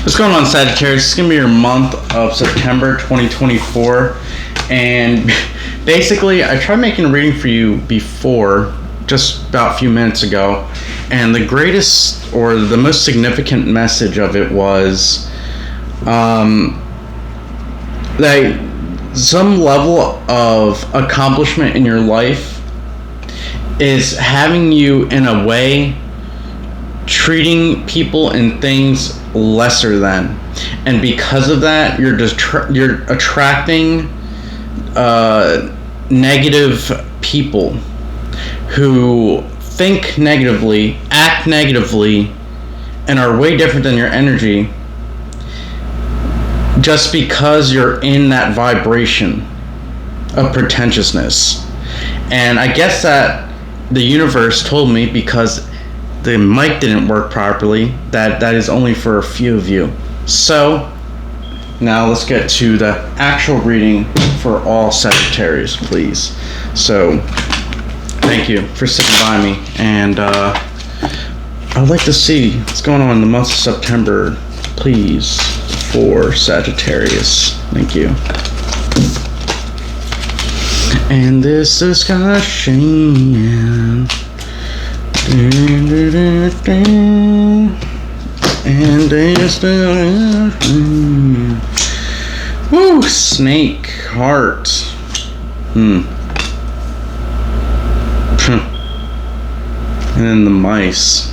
What's going on, Sagittarius? It's going to be your month of September 2024. And basically, I tried making a reading for you before, just about a few minutes ago. And the greatest or the most significant message of it was that some level of accomplishment in your life is having you, in a way, treating people and things lesser than, and because of that, you're attracting negative people who think negatively, act negatively, and are way different than your energy, just because you're in that vibration of pretentiousness. And I guess that the universe told me, because the mic didn't work properly, that is only for a few of you. So now let's get to the actual reading for all Sagittarius, please. So thank you for sitting by me, and I would like to see what's going on in the month of September, please, for Sagittarius. Thank you. And this discussion, and this woo, snake heart. And then the mice.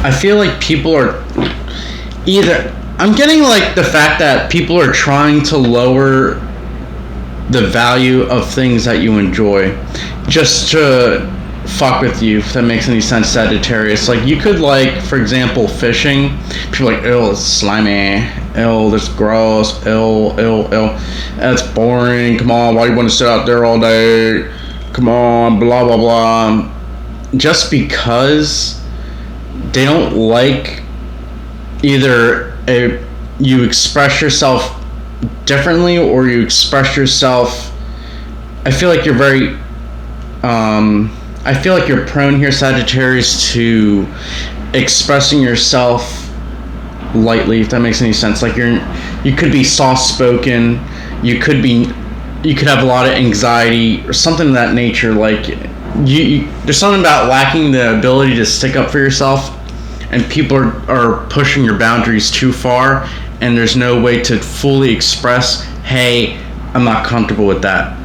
I feel like people are I'm getting like the fact that people are trying to lower the value of things that you enjoy just to fuck with you, if that makes any sense, Sagittarius. Like, you could, like, for example, fishing. People are like, ew, it's slimy. Ew, that's gross. Ew. That's boring. Come on, why do you want to sit out there all day? Come on, blah, blah, blah. Just because they don't like either you express yourself differently, or you express yourself. I feel like you're very I feel like you're prone here, Sagittarius, to expressing yourself lightly, if that makes any sense. Like, you could be soft-spoken, you could have a lot of anxiety or something of that nature. Like, there's something about lacking the ability to stick up for yourself, and people are pushing your boundaries too far, and there's no way to fully express, hey, I'm not comfortable with that.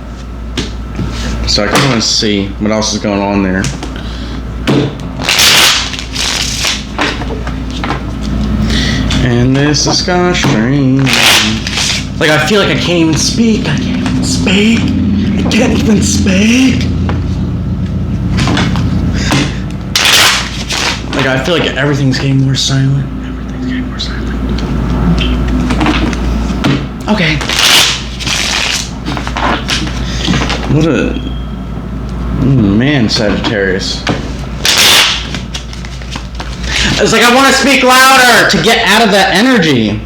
So I kind of want to see what else is going on there. And this is kind of strange. Like, I feel like I can't even speak. I can't even speak. Like, I feel like everything's getting more silent. Okay. What a man, Sagittarius. It's like, I want to speak louder to get out of that energy.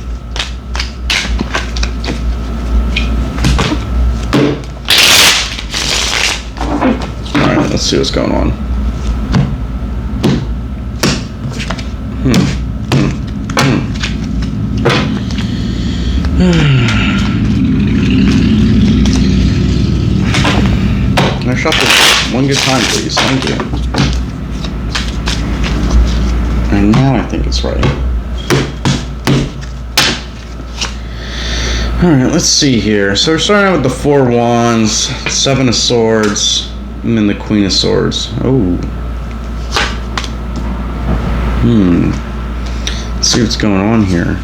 Alright, let's see what's going on. Can I shuffle one good time, please? Thank you. And now I think it's right. Alright, let's see here. So we're starting out with the 4 Wands, 7 of Swords, and then the Queen of Swords. Oh. Let's see what's going on here.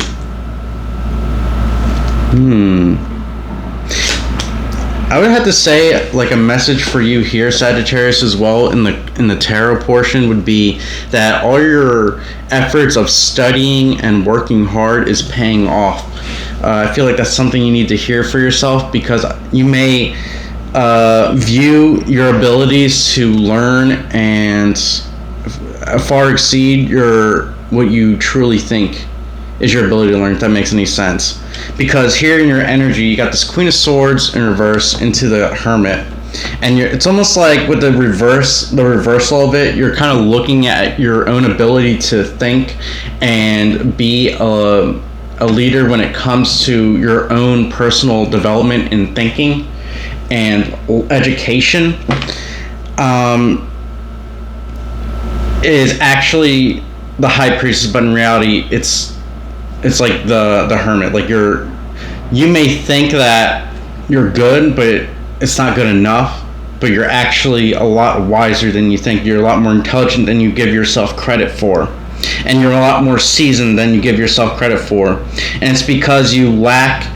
I would have to say, like, a message for you here, Sagittarius, as well, in the tarot portion, would be that all your efforts of studying and working hard is paying off. I feel like that's something you need to hear for yourself, because you may view your abilities to learn and far exceed what you truly think is your ability to learn, if that makes any sense. Because here in your energy, you got this Queen of Swords in reverse into the Hermit. And it's almost like with the reversal of it, you're kind of looking at your own ability to think and be a leader when it comes to your own personal development in thinking and education. Is actually the High Priestess, but in reality, it's like the Hermit. Like you may think that you're good, but it's not good enough. But you're actually a lot wiser than you think. You're a lot more intelligent than you give yourself credit for, and you're a lot more seasoned than you give yourself credit for. And it's because you lack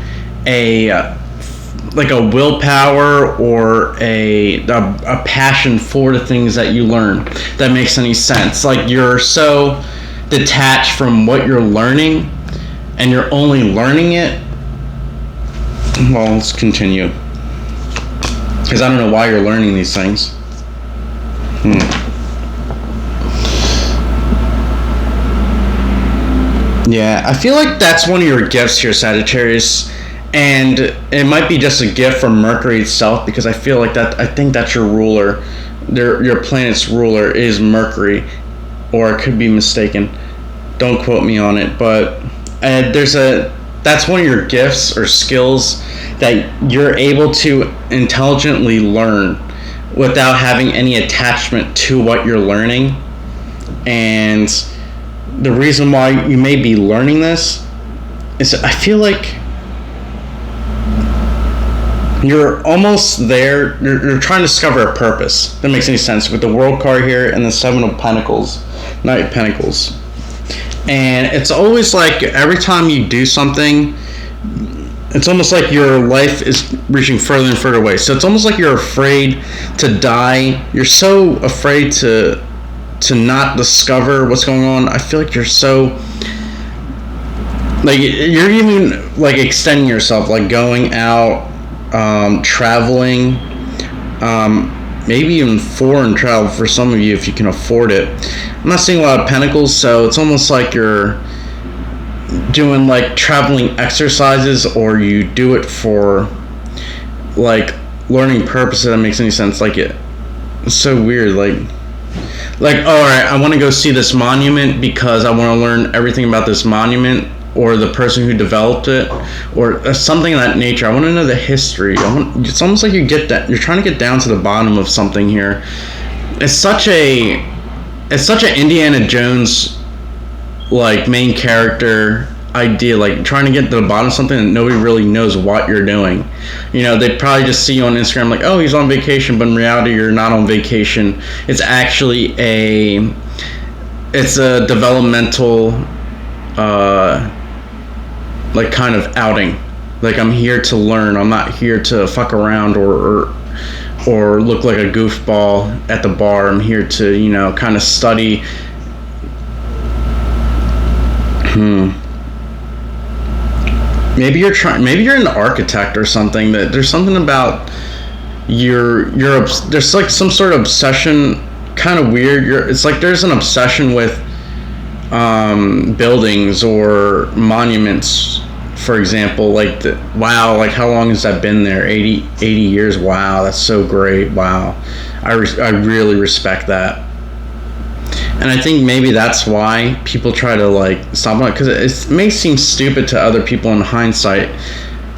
a willpower or a passion for the things that you learn. If that makes any sense. Like you're so detached from what you're learning, and you're only learning it. Well, let's continue, because I don't know why you're learning these things. Yeah, I feel like that's one of your gifts here, Sagittarius. And it might be just a gift from Mercury itself, because I feel like I think that's your ruler. Your planet's ruler is Mercury, or it could be mistaken. Don't quote me on it, but that's one of your gifts or skills that you're able to intelligently learn without having any attachment to what you're learning. And the reason why you may be learning this is I feel like you're almost there. You're trying to discover a purpose. That makes any sense with the World card here and the Seven of Pentacles, Knight of Pentacles. And it's always like every time you do something, it's almost like your life is reaching further and further away. So it's almost like you're afraid to die. You're so afraid to not discover what's going on. I feel like you're so, like, you're even like extending yourself, like going out, traveling, maybe even foreign travel for some of you if you can afford it. I'm not seeing a lot of pentacles, so it's almost like you're doing like traveling exercises, or you do it for like learning purposes. That makes any sense. Like it's so weird. Like all right, I want to go see this monument because I want to learn everything about this monument or the person who developed it, or something of that nature. I want to know the history. It's almost like you're trying to get down to the bottom of something here. It's such an Indiana Jones like main character idea, like trying to get to the bottom of something and nobody really knows what you're doing. You know, they probably just see you on Instagram like, oh, he's on vacation, but in reality you're not on vacation. It's actually a developmental like kind of outing. Like, I'm here to learn. I'm not here to fuck around or look like a goofball at the bar. I'm here to, you know, kind of study. Maybe you're an architect or something. That there's something about there's like some sort of obsession, kind of weird. It's like there's an obsession with buildings or monuments, for example. Like, wow, like how long has that been there? 80 years. Wow, that's so great. Wow, I really respect that. And I think maybe that's why people try to like stop on it, because it may seem stupid to other people in hindsight.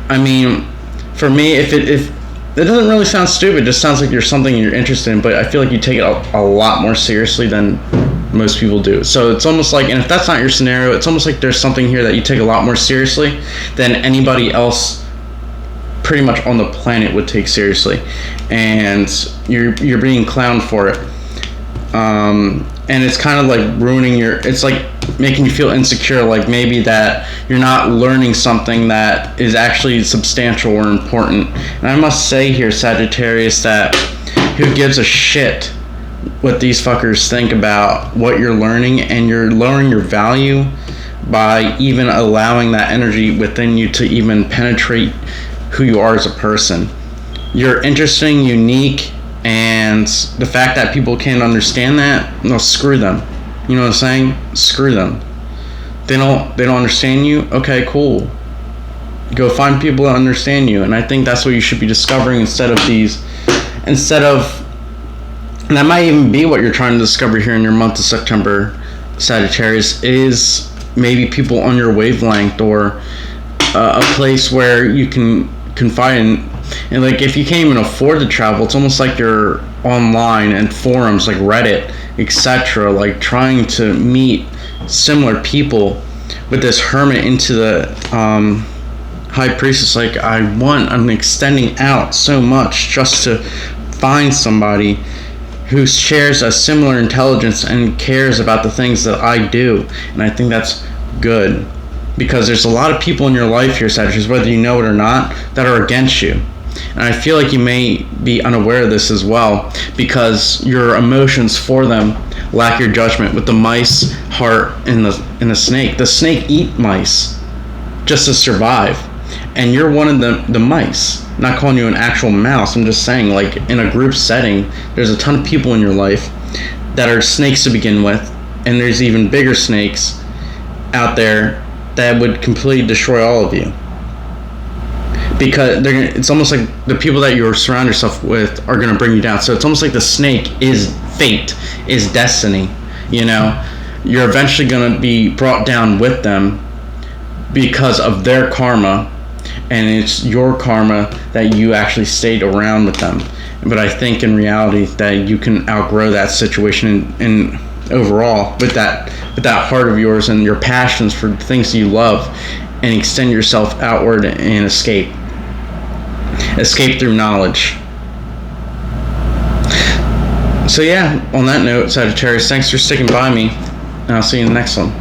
I mean, for me, if it doesn't really sound stupid, it just sounds like you're something you're interested in, but I feel like you take it a lot more seriously than most people do. So it's almost like, and if that's not your scenario, it's almost like there's something here that you take a lot more seriously than anybody else pretty much on the planet would take seriously, and you're being clowned for it. And it's kind of like ruining it's like making you feel insecure, like maybe that you're not learning something that is actually substantial or important. And I must say here, Sagittarius, that who gives a shit what these fuckers think about what you're learning, and you're lowering your value by even allowing that energy within you to even penetrate who you are as a person. You're interesting, unique, and the fact that people can't understand that, no, screw them. You know what I'm saying? Screw them. They don't understand you. Okay, cool. Go find people that understand you, and I think that's what you should be discovering instead of, and that might even be what you're trying to discover here in your month of September, Sagittarius, is maybe people on your wavelength, or a place where you can confide in. And like, if you can't even afford to travel, it's almost like you're online and forums like Reddit, etc., like trying to meet similar people. With this hermit into the high priestess, like, I'm extending out so much just to find somebody who shares a similar intelligence and cares about the things that I do. And I think that's good, because there's a lot of people in your life here, Sagittarius, whether you know it or not, that are against you. And I feel like you may be unaware of this as well, because your emotions for them lack your judgment. With the mice heart in the snake, the snake eat mice just to survive, and you're one of the mice. Not calling you an actual mouse, I'm just saying, like, in a group setting, there's a ton of people in your life that are snakes to begin with, and there's even bigger snakes out there that would completely destroy all of you. Because it's almost like the people that you surround yourself with are going to bring you down. So it's almost like the snake is fate, is destiny. You know, you're eventually going to be brought down with them because of their karma, and it's your karma that you actually stayed around with them. But I think in reality that you can outgrow that situation, and overall with that heart of yours and your passions for things you love, and extend yourself outward and escape through knowledge. So yeah, on that note, Sagittarius, thanks for sticking by me, and I'll see you in the next one.